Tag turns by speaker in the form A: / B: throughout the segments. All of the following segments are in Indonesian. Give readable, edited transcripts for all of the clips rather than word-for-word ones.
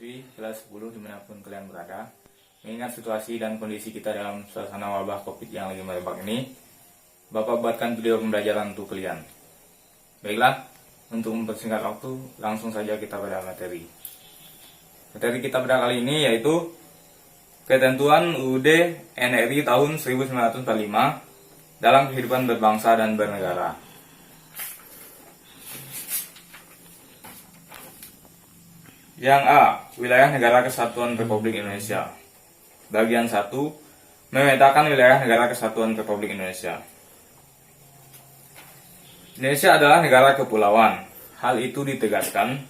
A: siswi kelas 10 dimanapun kalian berada. Mengingat situasi dan kondisi kita dalam suasana wabah COVID yang lagi merebak ini, Bapak buatkan video pembelajaran untuk kalian. Baiklah, untuk mempersingkat waktu, langsung saja kita pada materi. Materi kita pada kali ini yaitu Ketentuan UUD NRI tahun 1945 dalam kehidupan berbangsa dan bernegara. Yang A. Wilayah Negara Kesatuan Republik Indonesia. Bagian 1. Memetakan wilayah Negara Kesatuan Republik Indonesia. Indonesia adalah negara kepulauan. Hal itu ditegaskan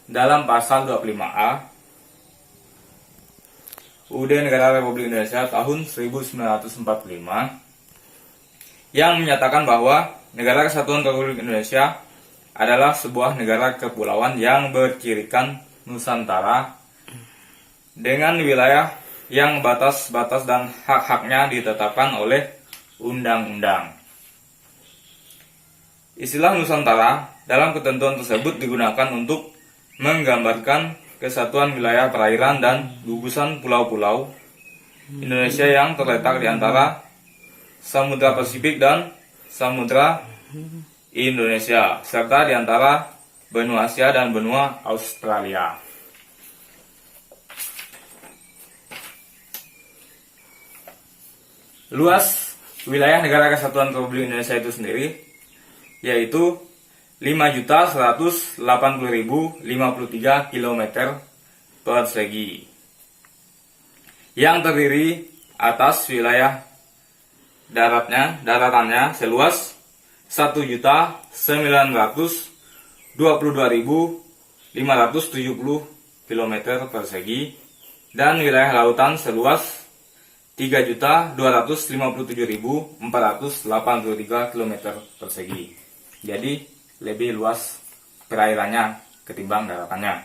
A: dalam pasal 25A UUD Negara Republik Indonesia tahun 1945 yang menyatakan bahwa Negara Kesatuan Republik Indonesia adalah sebuah negara kepulauan yang bercirikan Nusantara dengan wilayah yang batas-batas dan hak-haknya ditetapkan oleh undang-undang. Istilah Nusantara dalam ketentuan tersebut digunakan untuk menggambarkan kesatuan wilayah perairan dan gugusan pulau-pulau Indonesia yang terletak di antara Samudra Pasifik dan Samudra Indonesia, serta di antara benua Asia dan benua Australia. Luas wilayah Negara Kesatuan Republik Indonesia itu sendiri yaitu 5.180.053 km persegi, yang terdiri atas wilayah daratannya seluas 1.922.570 km persegi dan wilayah lautan seluas 3.257.483 km persegi. Jadi lebih luas perairannya ketimbang daratannya.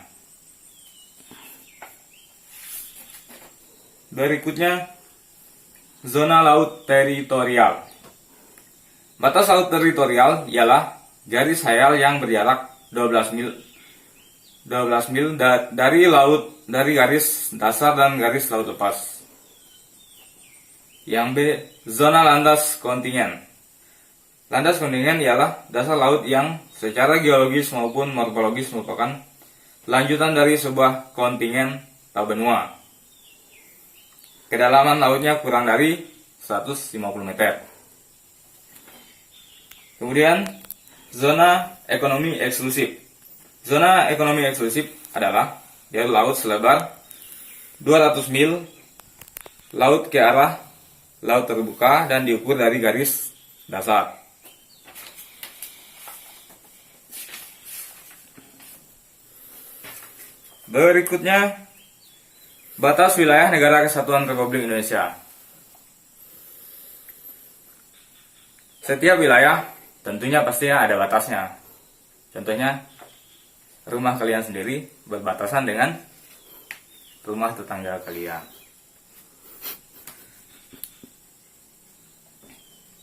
A: Berikutnya, zona laut teritorial. Batas laut teritorial ialah garis hayal yang berjarak 12 mil dari garis dasar dan garis laut lepas. Yang B, zona landas kontingen. Landas kontingen ialah dasar laut yang secara geologis maupun morfologis merupakan lanjutan dari sebuah kontingen atau benua. Kedalaman lautnya kurang dari 150 meter. Kemudian, zona ekonomi eksklusif. Zona ekonomi eksklusif adalah jalur laut selebar 200 mil, laut ke arah laut terbuka dan diukur dari garis dasar. Berikutnya, batas wilayah Negara Kesatuan Republik Indonesia. Setiap wilayah tentunya pastinya ada batasnya. Contohnya, rumah kalian sendiri berbatasan dengan rumah tetangga kalian.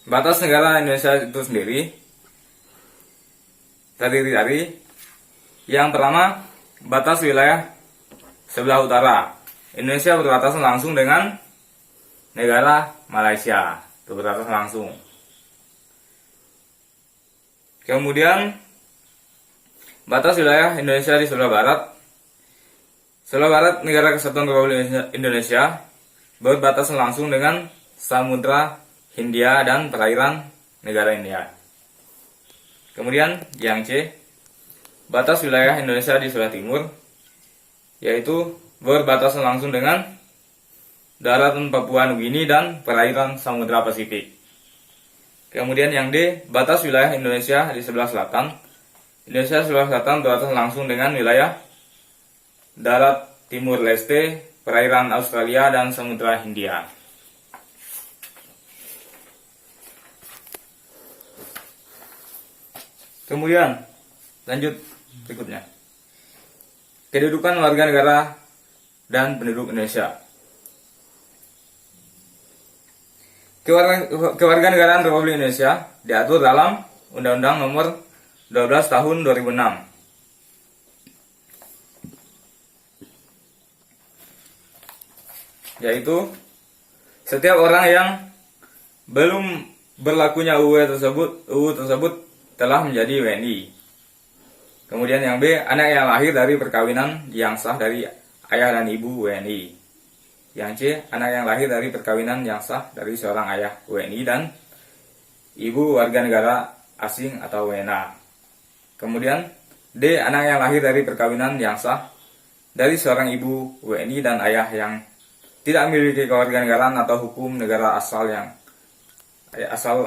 A: Batas negara Indonesia itu sendiri terdiri dari yang pertama, batas wilayah sebelah utara. Indonesia berbatasan langsung dengan negara Malaysia, itu berbatasan langsung. Kemudian, batas wilayah Indonesia di sebelah barat. Sebelah barat Negara Kesatuan Republik Indonesia berbatasan langsung dengan Samudra Hindia dan perairan negara India. Kemudian yang C, batas wilayah Indonesia di sebelah timur, yaitu berbatasan langsung dengan daratan Papua Nugini dan perairan Samudra Pasifik. Kemudian yang D, batas wilayah Indonesia di sebelah selatan. Indonesia sebelah selatan berbatasan langsung dengan wilayah darat Timur Leste, perairan Australia dan Samudra Hindia. Kemudian, lanjut berikutnya. Kedudukan warga negara dan penduduk Indonesia. Kewarganegaraan Republik Indonesia diatur dalam Undang-Undang Nomor 12 Tahun 2006. yaitu setiap orang yang belum berlakunya UU tersebut telah menjadi WNI. Kemudian yang B, anak yang lahir dari perkawinan yang sah dari ayah dan ibu WNI. Yang C, anak yang lahir dari perkawinan yang sah dari seorang ayah WNI dan ibu warga negara asing atau WNA. Kemudian D, anak yang lahir dari perkawinan yang sah dari seorang ibu WNI dan ayah yang tidak memiliki kewarganegaraan atau hukum negara asal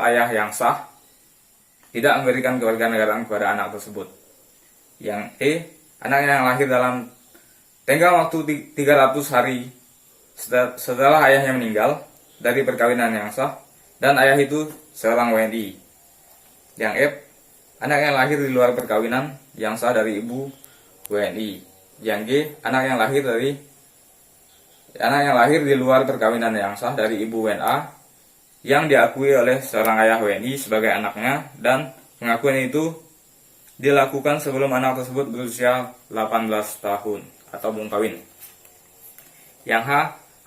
A: ayah yang sah, tidak memberikan kewarganegaraan kepada anak tersebut. Yang E, anak yang lahir dalam tenggang waktu 300 hari setelah ayahnya meninggal dari perkawinan yang sah dan ayah itu seorang WNI. Yang F, anak yang lahir di luar perkawinan yang sah dari ibu WNI. Yang G, anak yang lahir di luar perkawinan yang sah dari ibu WNA yang diakui oleh seorang ayah WNI sebagai anaknya dan pengakuan itu dilakukan sebelum anak tersebut berusia 18 tahun atau belum kawin. Yang H,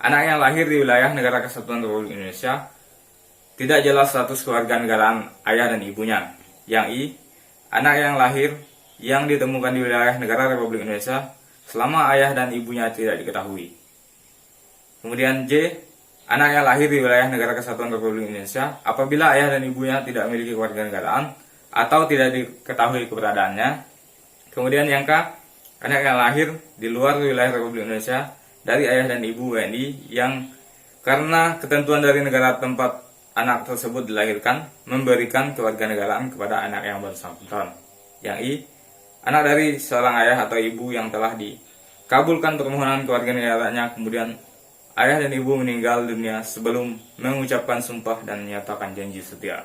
A: anak yang lahir di wilayah Negara Kesatuan Republik Indonesia tidak jelas status kewarganegaraan ayah dan ibunya. Yang I, anak yang lahir yang ditemukan di wilayah Negara Republik Indonesia selama ayah dan ibunya tidak diketahui. Kemudian J, anak yang lahir di wilayah Negara Kesatuan Republik Indonesia apabila ayah dan ibunya tidak memiliki kewarganegaraan atau tidak diketahui keberadaannya. Kemudian yang K, anak yang lahir di luar wilayah Republik Indonesia dari ayah dan ibu WNI yang karena ketentuan dari negara tempat anak tersebut dilahirkan memberikan kewarganegaraan kepada anak yang bersangkutan. Yang I, anak dari seorang ayah atau ibu yang telah dikabulkan permohonan kewarganegaraannya kemudian ayah dan ibu meninggal dunia sebelum mengucapkan sumpah dan menyatakan janji setia.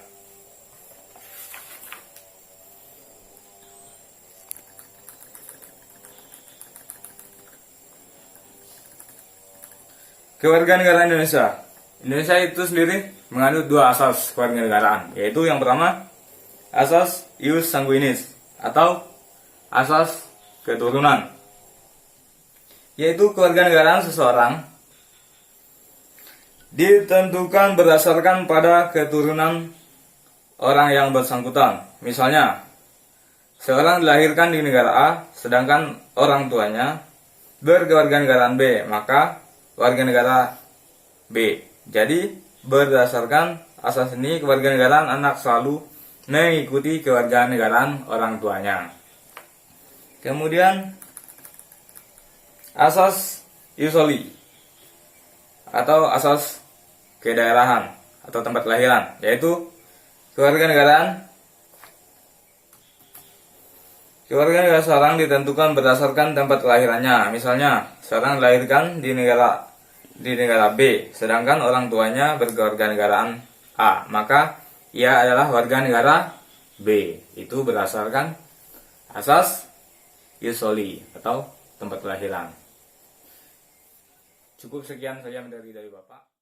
A: Kewarganegaraan Indonesia. Indonesia itu sendiri mengandung dua asas kewarganegaraan, yaitu yang pertama asas ius sanguinis atau asas keturunan, yaitu kewarganegaraan seseorang ditentukan berdasarkan pada keturunan orang yang bersangkutan. Misalnya, seorang dilahirkan di negara A, sedangkan orang tuanya berkewarganegaraan B, maka warga negara B. Jadi, berdasarkan asas ini, kewarganegaraan anak selalu mengikuti kewarganegaraan orang tuanya. Kemudian, asas ius soli atau asas kedaerahan atau tempat kelahiran, yaitu kewarganegaraan seorang ditentukan berdasarkan tempat kelahirannya. Misalnya, seorang dilahirkan di negara B, sedangkan orang tuanya berkewarganegaraan A, maka ia adalah warga negara B. Itu berdasarkan asas ius soli atau tempat kelahiran. Cukup sekian saja dari Bapak.